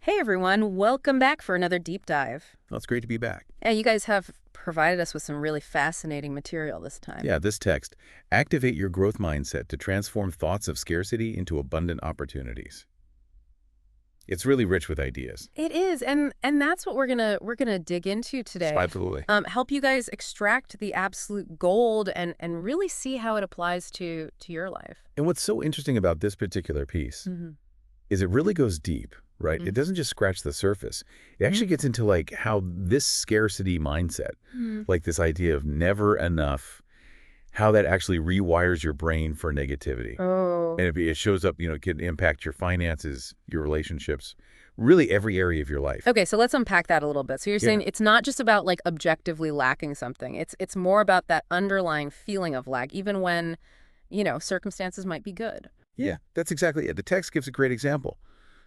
Hey everyone, welcome back for another deep dive. Well, it's great to be back. Yeah, you guys have provided us with some really fascinating material this time. Yeah, this text, activate your growth mindset to transform thoughts of scarcity into abundant opportunities. It's really rich with ideas. It is, and that's what we're gonna dig into today. Absolutely. Help you guys extract the absolute gold and really see how it applies to your life. And what's so interesting about this particular piece Mm-hmm. is it really goes deep, right? It doesn't just scratch the surface. It actually gets into like how this scarcity mindset, like this idea of never enough, how that actually rewires your brain for negativity. Oh. And it shows up, it can impact your finances, your relationships, really every area of your life. Okay, so let's unpack that a little bit. So you're Yeah. saying it's not just about like objectively lacking something. It's more about that underlying feeling of lack, even when, circumstances might be good. Yeah, that's exactly it. The text gives a great example.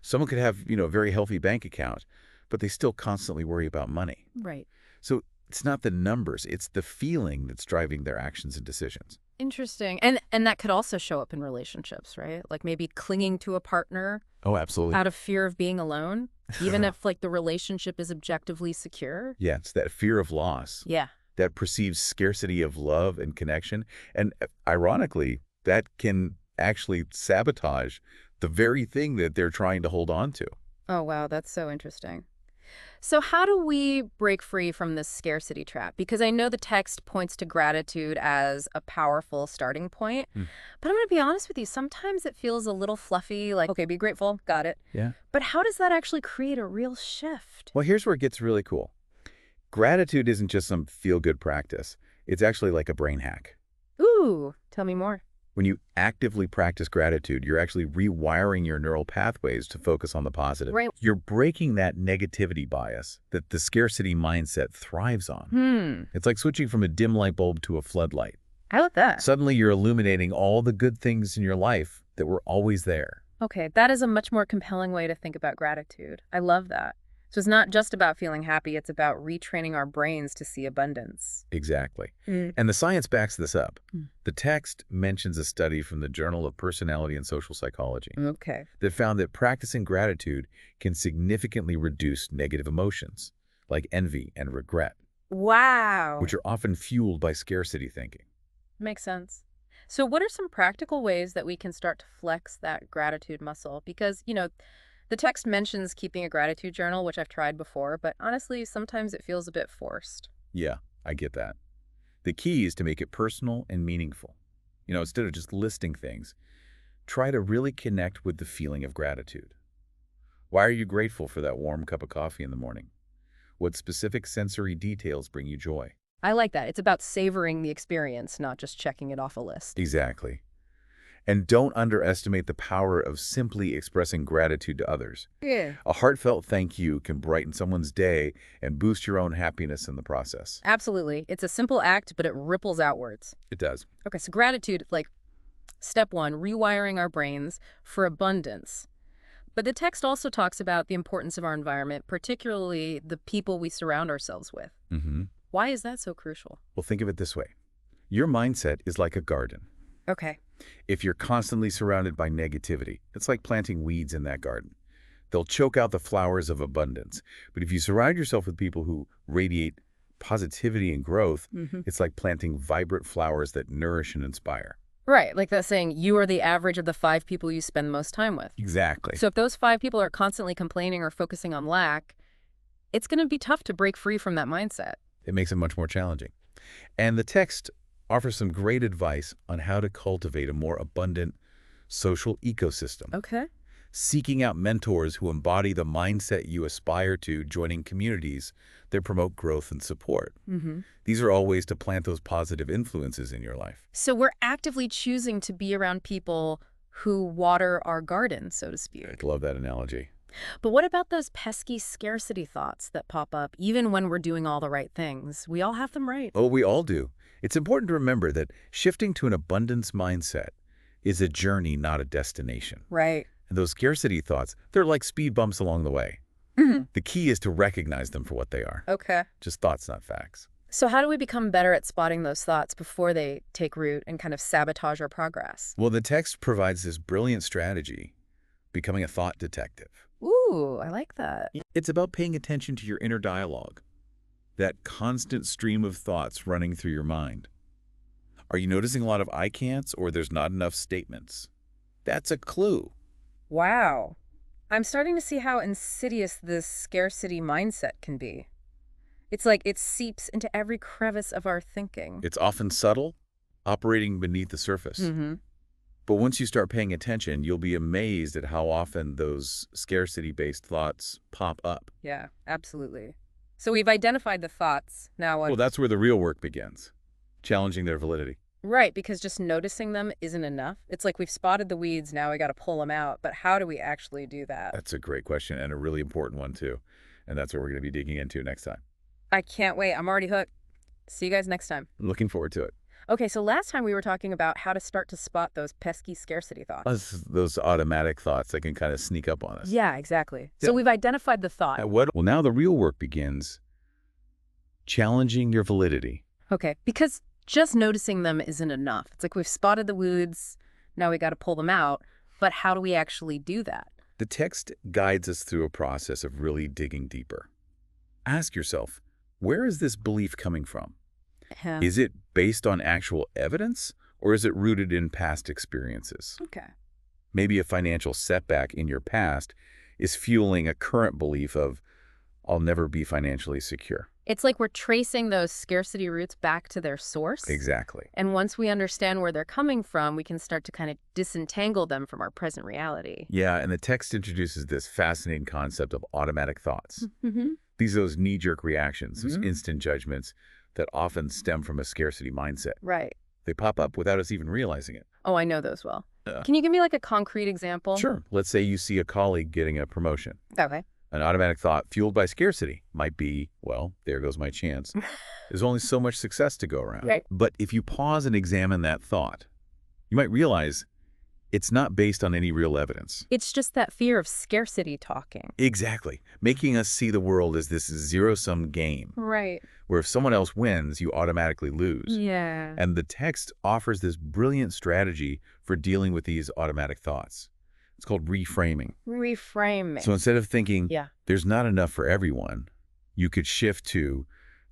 Someone could have, a very healthy bank account, but they still constantly worry about money. Right. So it's not the numbers, it's the feeling that's driving their actions and decisions. Interesting. And that could also show up in relationships, right? Like maybe clinging to a partner Oh, absolutely. out of fear of being alone, even if like the relationship is objectively secure. Yeah, it's that fear of loss, Yeah. that perceived scarcity of love and connection. And ironically, that can actually sabotage the very thing that they're trying to hold on to. Oh, wow. That's so interesting. So how do we break free from this scarcity trap? Because I know the text points to gratitude as a powerful starting point, but I'm going to be honest with you, sometimes it feels a little fluffy, like, okay, be grateful, got it. Yeah. But how does that actually create a real shift? Well, here's where it gets really cool. Gratitude isn't just some feel-good practice. It's actually like a brain hack. Ooh, tell me more. When you actively practice gratitude, you're actually rewiring your neural pathways to focus on the positive. Right. You're breaking that negativity bias that the scarcity mindset thrives on. It's like switching from a dim light bulb to a floodlight. I love that. Suddenly, you're illuminating all the good things in your life that were always there. Okay, that is a much more compelling way to think about gratitude. I love that. So it's not just about feeling happy, it's about retraining our brains to see abundance. Exactly. And the science backs this up. Mm. The text mentions a study from the Journal of Personality and Social Psychology Okay. that found that practicing gratitude can significantly reduce negative emotions, like envy and regret, Wow. which are often fueled by scarcity thinking. Makes sense. So what are some practical ways that we can start to flex that gratitude muscle? Because, the text mentions keeping a gratitude journal, which I've tried before, but honestly, sometimes it feels a bit forced. Yeah, I get that. The key is to make it personal and meaningful. Instead of just listing things, try to really connect with the feeling of gratitude. Why are you grateful for that warm cup of coffee in the morning? What specific sensory details bring you joy? I like that. It's about savoring the experience, not just checking it off a list. Exactly. And don't underestimate the power of simply expressing gratitude to others. Yeah. A heartfelt thank you can brighten someone's day and boost your own happiness in the process. Absolutely. It's a simple act, but it ripples outwards. It does. Okay, so gratitude, like step one, rewiring our brains for abundance. But the text also talks about the importance of our environment, particularly the people we surround ourselves with. Why is that so crucial? Well, think of it this way. Your mindset is like a garden. Okay. If you're constantly surrounded by negativity, it's like planting weeds in that garden. They'll choke out the flowers of abundance. But if you surround yourself with people who radiate positivity and growth, it's like planting vibrant flowers that nourish and inspire. Right, like that saying, you are the average of the 5 people you spend most time with. Exactly. So if those 5 people are constantly complaining or focusing on lack, it's going to be tough to break free from that mindset. It makes it much more challenging. And the text offers some great advice on how to cultivate a more abundant social ecosystem. Okay. Seeking out mentors who embody the mindset you aspire to, joining communities that promote growth and support. These are all ways to plant those positive influences in your life. So we're actively choosing to be around people who water our garden, so to speak. I love that analogy. But what about those pesky scarcity thoughts that pop up even when we're doing all the right things? We all have them, right? Oh, we all do. It's important to remember that shifting to an abundance mindset is a journey, not a destination. Right. And those scarcity thoughts, they're like speed bumps along the way. The key is to recognize them for what they are. Okay. Just thoughts, not facts. So how do we become better at spotting those thoughts before they take root and kind of sabotage our progress? Well, the text provides this brilliant strategy, becoming a thought detective. Ooh, I like that. It's about paying attention to your inner dialogue, that constant stream of thoughts running through your mind. Are you noticing a lot of I can'ts or there's not enough statements? That's a clue. Wow. I'm starting to see how insidious this scarcity mindset can be. It's like it seeps into every crevice of our thinking. It's often subtle, operating beneath the surface. Mm-hmm. But once you start paying attention, you'll be amazed at how often those scarcity-based thoughts pop up. Yeah, absolutely. So we've identified the thoughts. Now what? Well, that's where the real work begins, challenging their validity. Right, because just noticing them isn't enough. It's like we've spotted the weeds, now we got to pull them out. But how do we actually do that? That's a great question and a really important one, too. And that's what we're going to be digging into next time. I can't wait. I'm already hooked. See you guys next time. Looking forward to it. Okay, so last time we were talking about how to start to spot those pesky scarcity thoughts. Those automatic thoughts that can kind of sneak up on us. Yeah, exactly. Yeah. So we've identified the thought. Well, now the real work begins, challenging your validity. Okay, because just noticing them isn't enough. It's like we've spotted the weeds, now we got to pull them out. But how do we actually do that? The text guides us through a process of really digging deeper. Ask yourself, where is this belief coming from? Is it based on actual evidence, or is it rooted in past experiences? Okay. Maybe a financial setback in your past is fueling a current belief of, I'll never be financially secure. It's like we're tracing those scarcity roots back to their source. Exactly. And once we understand where they're coming from, we can start to kind of disentangle them from our present reality. Yeah, and the text introduces this fascinating concept of automatic thoughts. Mm-hmm. These are those knee-jerk reactions, those instant judgments that often stem from a scarcity mindset. Right. They pop up without us even realizing it. Oh, I know those well. Can you give me like a concrete example? Sure. Let's say you see a colleague getting a promotion. Okay. An automatic thought fueled by scarcity might be, well, there goes my chance. There's only so much success to go around. Right. But if you pause and examine that thought, you might realize it's not based on any real evidence. It's just that fear of scarcity talking. Exactly. Making us see the world as this zero-sum game, Right. where if someone else wins, you automatically lose. Yeah. And the text offers this brilliant strategy for dealing with these automatic thoughts. It's called reframing. Reframing. So instead of thinking, Yeah. there's not enough for everyone, you could shift to,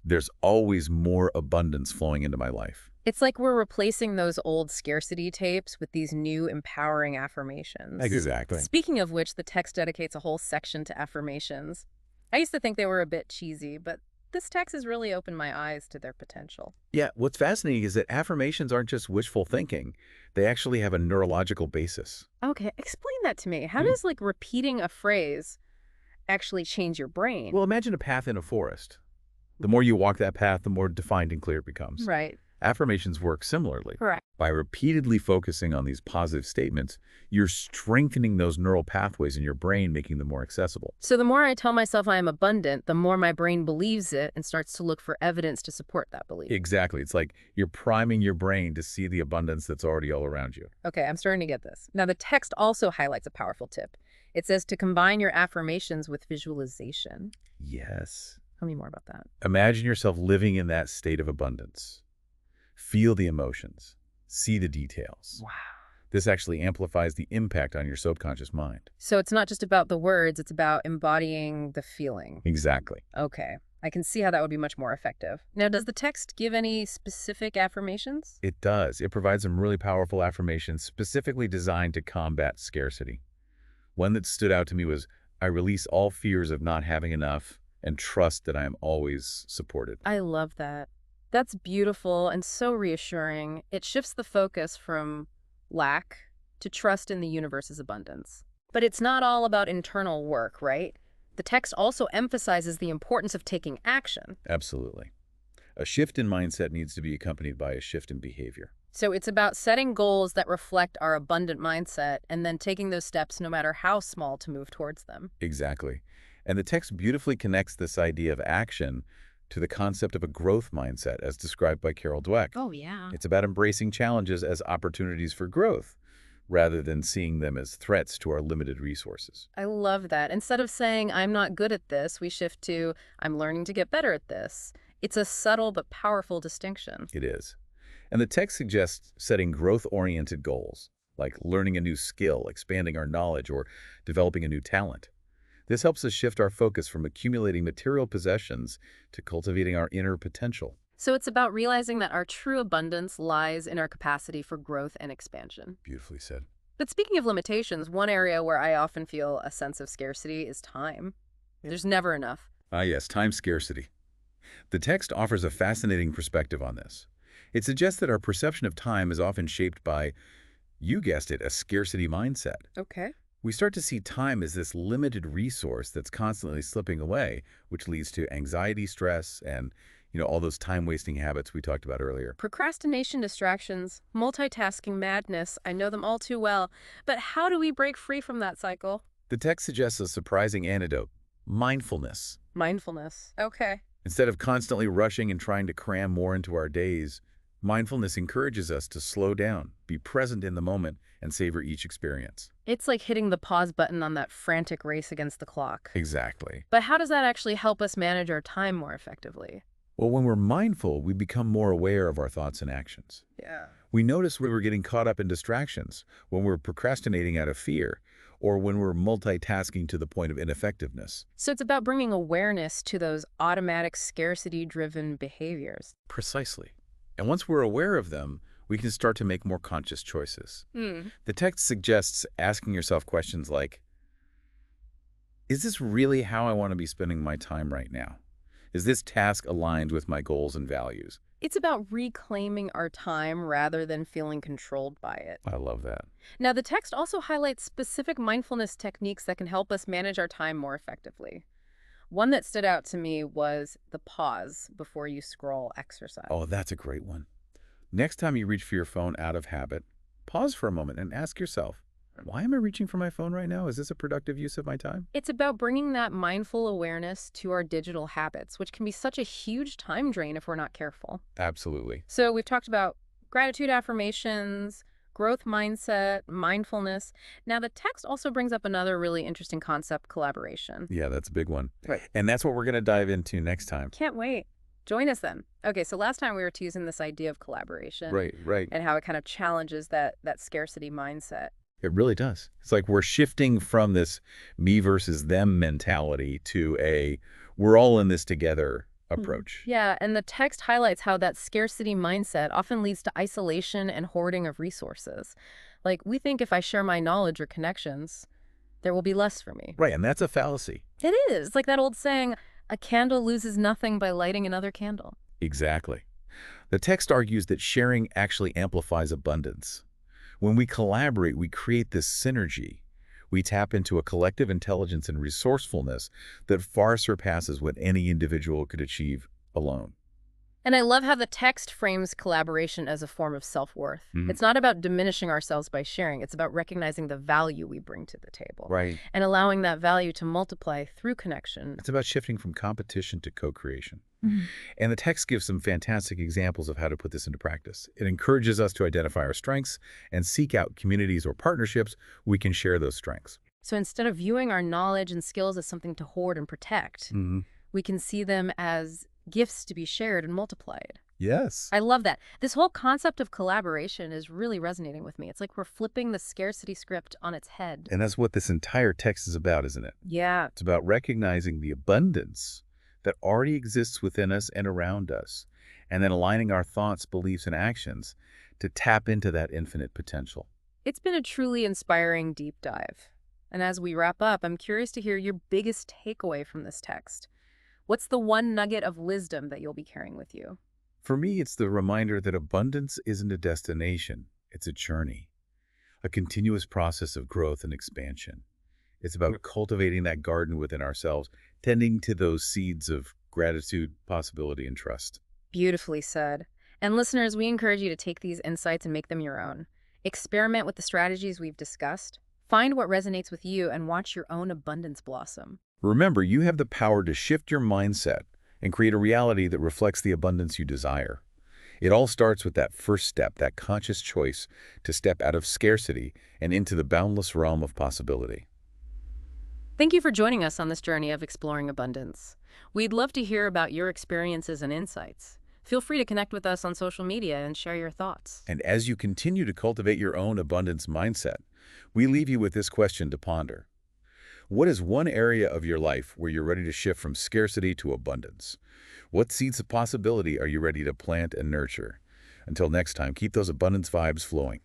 there's always more abundance flowing into my life. It's like we're replacing those old scarcity tapes with these new empowering affirmations. Exactly. Speaking of which, the text dedicates a whole section to affirmations. I used to think they were a bit cheesy, but this text has really opened my eyes to their potential. Yeah, what's fascinating is that affirmations aren't just wishful thinking. They actually have a neurological basis. Okay, explain that to me. How does like repeating a phrase actually change your brain? Well, imagine a path in a forest. The more you walk that path, the more defined and clear it becomes. Right. Affirmations work similarly. Correct. By repeatedly focusing on these positive statements, you're strengthening those neural pathways in your brain, making them more accessible. So the more I tell myself I am abundant, the more my brain believes it and starts to look for evidence to support that belief. Exactly. It's like you're priming your brain to see the abundance that's already all around you. Okay, I'm starting to get this. Now, the text also highlights a powerful tip. It says to combine your affirmations with visualization. Yes. Tell me more about that. Imagine yourself living in that state of abundance. Feel the emotions. See the details. Wow. This actually amplifies the impact on your subconscious mind. So it's not just about the words, it's about embodying the feeling. Exactly. Okay, I can see how that would be much more effective. Now, does the text give any specific affirmations? It does. It provides some really powerful affirmations specifically designed to combat scarcity. One that stood out to me was, I release all fears of not having enough and trust that I am always supported. I love that. That's beautiful and so reassuring. It shifts the focus from lack to trust in the universe's abundance. But it's not all about internal work, right? The text also emphasizes the importance of taking action. Absolutely. A shift in mindset needs to be accompanied by a shift in behavior. So it's about setting goals that reflect our abundant mindset and then taking those steps no matter how small to move towards them. Exactly. And the text beautifully connects this idea of action to the concept of a growth mindset as described by Carol Dweck. Oh, yeah. It's about embracing challenges as opportunities for growth rather than seeing them as threats to our limited resources. I love that. Instead of saying, I'm not good at this, we shift to, I'm learning to get better at this. It's a subtle but powerful distinction. It is. And the text suggests setting growth-oriented goals, like learning a new skill, expanding our knowledge, or developing a new talent. This helps us shift our focus from accumulating material possessions to cultivating our inner potential. So it's about realizing that our true abundance lies in our capacity for growth and expansion. Beautifully said. But speaking of limitations, one area where I often feel a sense of scarcity is time. There's never enough. Ah, yes, time scarcity. The text offers a fascinating perspective on this. It suggests that our perception of time is often shaped by, you guessed it, a scarcity mindset. Okay. We start to see time as this limited resource that's constantly slipping away, which leads to anxiety, stress, and, all those time-wasting habits we talked about earlier. Procrastination, distractions, multitasking madness, I know them all too well. But how do we break free from that cycle? The text suggests a surprising antidote, mindfulness. Mindfulness. Okay. Instead of constantly rushing and trying to cram more into our days, mindfulness encourages us to slow down, be present in the moment, and savor each experience. It's like hitting the pause button on that frantic race against the clock. Exactly. But how does that actually help us manage our time more effectively? Well, when we're mindful, we become more aware of our thoughts and actions. Yeah. We notice when we're getting caught up in distractions, when we're procrastinating out of fear, or when we're multitasking to the point of ineffectiveness. So it's about bringing awareness to those automatic scarcity-driven behaviors. Precisely. And once we're aware of them, we can start to make more conscious choices. The text suggests asking yourself questions like, is this really how I want to be spending my time right now? Is this task aligned with my goals and values? It's about reclaiming our time rather than feeling controlled by it. I love that. Now, the text also highlights specific mindfulness techniques that can help us manage our time more effectively. One that stood out to me was the pause before you scroll exercise. Oh, that's a great one. Next time you reach for your phone out of habit, pause for a moment and ask yourself, why am I reaching for my phone right now? Is this a productive use of my time? It's about bringing that mindful awareness to our digital habits, which can be such a huge time drain if we're not careful. Absolutely. So we've talked about gratitude affirmations, growth mindset, mindfulness. Now, the text also brings up another really interesting concept, collaboration. Yeah, that's a big one. Right. And that's what we're going to dive into next time. Can't wait. Join us then. Okay, so last time we were teasing this idea of collaboration. Right. And how it kind of challenges that scarcity mindset. It really does. It's like we're shifting from this me versus them mentality to a we're all in this together approach. Yeah, and the text highlights how that scarcity mindset often leads to isolation and hoarding of resources. Like, we think if I share my knowledge or connections, there will be less for me. Right, and that's a fallacy. It is. It's like that old saying, a candle loses nothing by lighting another candle. Exactly. The text argues that sharing actually amplifies abundance. When we collaborate, we create this synergy. We tap into a collective intelligence and resourcefulness that far surpasses what any individual could achieve alone. And I love how the text frames collaboration as a form of self-worth. Mhm. It's not about diminishing ourselves by sharing. It's about recognizing the value we bring to the table. Right. And allowing that value to multiply through connection. It's about shifting from competition to co-creation. Mhm. And the text gives some fantastic examples of how to put this into practice. It encourages us to identify our strengths and seek out communities or partnerships we can share those strengths. So instead of viewing our knowledge and skills as something to hoard and protect, we can see them as gifts to be shared and multiplied. Yes. I love that. This whole concept of collaboration is really resonating with me. It's like we're flipping the scarcity script on its head. And that's what this entire text is about, isn't it? Yeah. It's about recognizing the abundance that already exists within us and around us, and then aligning our thoughts, beliefs, and actions to tap into that infinite potential. It's been a truly inspiring deep dive. And as we wrap up, I'm curious to hear your biggest takeaway from this text. What's the one nugget of wisdom that you'll be carrying with you? For me, it's the reminder that abundance isn't a destination, it's a journey, a continuous process of growth and expansion. It's about cultivating that garden within ourselves, tending to those seeds of gratitude, possibility, and trust. Beautifully said. And listeners, we encourage you to take these insights and make them your own. Experiment with the strategies we've discussed. Find what resonates with you and watch your own abundance blossom. Remember, you have the power to shift your mindset and create a reality that reflects the abundance you desire. It all starts with that first step, that conscious choice to step out of scarcity and into the boundless realm of possibility. Thank you for joining us on this journey of exploring abundance. We'd love to hear about your experiences and insights. Feel free to connect with us on social media and share your thoughts. And as you continue to cultivate your own abundance mindset, we leave you with this question to ponder. What is one area of your life where you're ready to shift from scarcity to abundance? What seeds of possibility are you ready to plant and nurture? Until next time, keep those abundance vibes flowing.